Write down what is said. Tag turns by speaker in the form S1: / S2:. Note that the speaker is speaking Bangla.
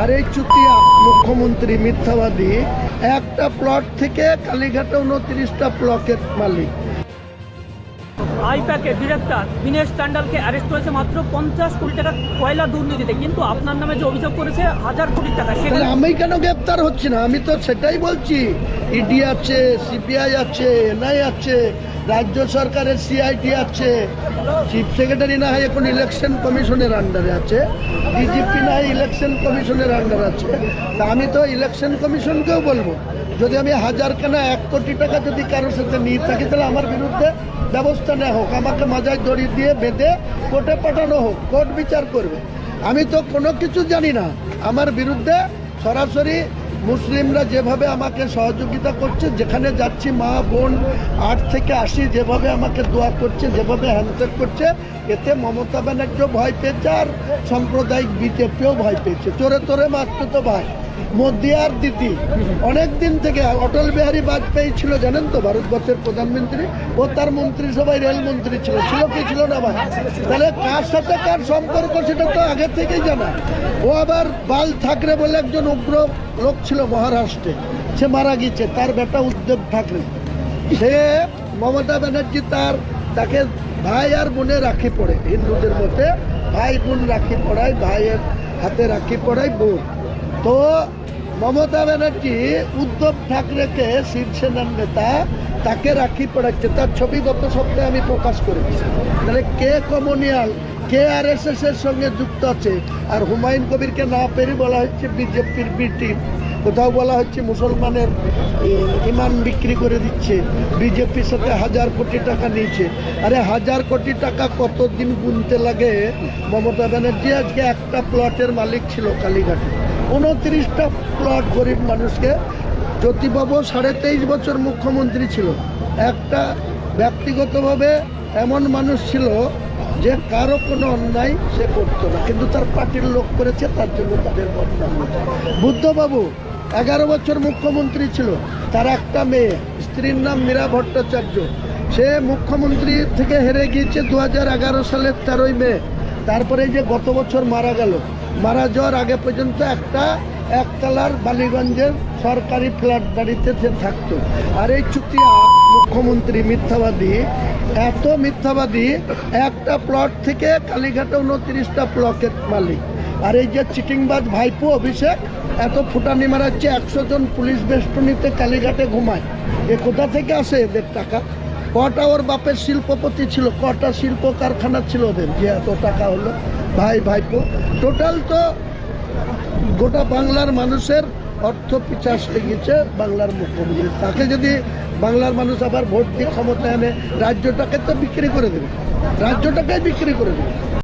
S1: আর এই চুতিয়া মুখ্যমন্ত্রী মিথ্যাবাদী একটা প্লট থেকে কালীঘাটে 29টা প্লটের মালিক।
S2: আইপ্যাকের ডিরেক্টর দীনেশ চান্ডালকে অ্যারেস্ট করেছে মাত্র 50 কোটি টাকা কয়লা দুর্নীতিতে, কিন্তু আপনার নামে যে অভিযোগ করেছে 1000 কোটি টাকা, সেখানে
S1: আমি কেন গ্রেপ্তার হচ্ছি না? আমি তো সেটাই বলছি। ইডি আছে, সিবিআই আছে, এনআই আছে, রাজ্য সরকারের সিআইডি আছে, চিফ সেক্রেটারি না হয় এখন ইলেকশন কমিশনের আন্ডারে আছে, ডিজিপি না হয় ইলেকশন কমিশনের আন্ডারে আছে। তা আমি তো ইলেকশন কমিশনকেও বলবো, যদি আমি 1000 কেনা 1 কোটি টাকা যদি কারোর সাথে নিয়ে থাকি তাহলে আমার বিরুদ্ধে ব্যবস্থা নেওয়া হোক, আমাকে মাজায় দড়ি দিয়ে বেঁধে কোর্টে পাঠানো হোক, কোর্ট বিচার করবে। আমি তো কোনো কিছু জানি না। আমার বিরুদ্ধে সরাসরি মুসলিমরা যেভাবে আমাকে সহযোগিতা করছে, যেখানে যাচ্ছি মা বোন 8 থেকে 80 যেভাবে আমাকে দোয়া করছে, যেভাবে হ্যান্ডশেক করছে, এতে মমতা ব্যানার্জিও ভয় পেয়েছে আর সাম্প্রদায়িক বিজেপিও ভয় পেয়েছে। চোরে তোরে মারতো তো ভাই মোদি আর দিদি। অনেক দিন থেকে অটল বিহারী বাজপেয়ী ছিল জানেন তো, ভারতবর্ষের প্রধানমন্ত্রী, ও তার মন্ত্রিসভায় রেলমন্ত্রী ছিল, কি ছিল না ভাই? তাহলে কার সাথে কার সম্পর্ক সেটা তো আগে থেকেই জানা। ও আবার বাল ঠাকরে বলে একজন উগ্র লোক ছিল মহারাষ্ট্রে, সে মারা গেছে, তার বেটা উদ্ধব ঠাকরে। সে মমতা ব্যানার্জি তাকে ভাই আর বোনে রাখি পড়ে, হিন্দুদের মধ্যে ভাই বোন রাখি পড়ায়, ভাইয়ের হাতে রাখি পড়ায় বোন। তো মমতা ব্যানার্জি উদ্ধব ঠাকরেকে শিবসেনার নেতা, তাকে রাখি পড়াচ্ছে। তার ছবি গত সপ্তাহে আমি প্রকাশ করেছি। তাহলে কে কমিউনাল, কে আরএসএস এর সঙ্গে যুক্ত আছে? আর হুমায়ুন কবিরকে না পেরে বলা হচ্ছে বিজেপির বি টিম, কোথাও বলা হচ্ছে মুসলমানের ইমান বিক্রি করে দিচ্ছে, বিজেপির সাথে 1000 কোটি টাকা নিয়েছে। আরে 1000 কোটি টাকা কতদিন গুনতে লাগে? মমতা ব্যানার্জি আজকে একটা প্লটের মালিক ছিল কালীঘাটে, 29টা প্লট গরিব মানুষকে। জ্যোতিবাবু 23.5 বছর মুখ্যমন্ত্রী ছিল। একটা ব্যক্তিগতভাবে এমন মানুষ ছিল যে কারো কোনো অন্যায় সে করতো না, কিন্তু তার পার্টির লোক করেছে, তার জন্য তাদের বদনাম। বুদ্ধবাবু 11 বছর মুখ্যমন্ত্রী ছিল, তার একটা মেয়ে, স্ত্রীর নাম মীরা ভট্টাচার্য। সে মুখ্যমন্ত্রী থেকে হেরে গিয়েছে 2011 সালের 13ই মে। তারপরে যে গত বছর মারা গেল, মারা যাওয়ার আগে পর্যন্ত একটা একতলার বালিগঞ্জের সরকারি ফ্ল্যাট বাড়িতে সে থাকতো। আর এই চুতিয়া মুখ্যমন্ত্রী মিথ্যাবাদী, এত মিথ্যাবাদী, একটা প্লট থেকে কালীঘাটে 29টা প্লটের মালিক। আর এই যে চিটিংবাজ ভাইপো অভিষেক এত ফুটানি মারাচ্ছে, 100 জন পুলিশ বেষ্টনীতে কালীঘাটে ঘুমায়। এ কোথা থেকে আসে এদের টাকা? কটা ওর বাপের শিল্পপতি ছিল, কটা শিল্প কারখানা ছিল ওদের, যে এত টাকা হলো? ভাইপো টোটাল তো গোটা বাংলার মানুষের অর্থ পিছাস হয়ে গেছে বাংলার মুখ্যমন্ত্রী। তাকে যদি বাংলার মানুষ আবার ভোট দিয়ে ক্ষমতা এনে রাজ্যটাকে তো বিক্রি করে দেবে, রাজ্যটাকে বিক্রি করে দেবে।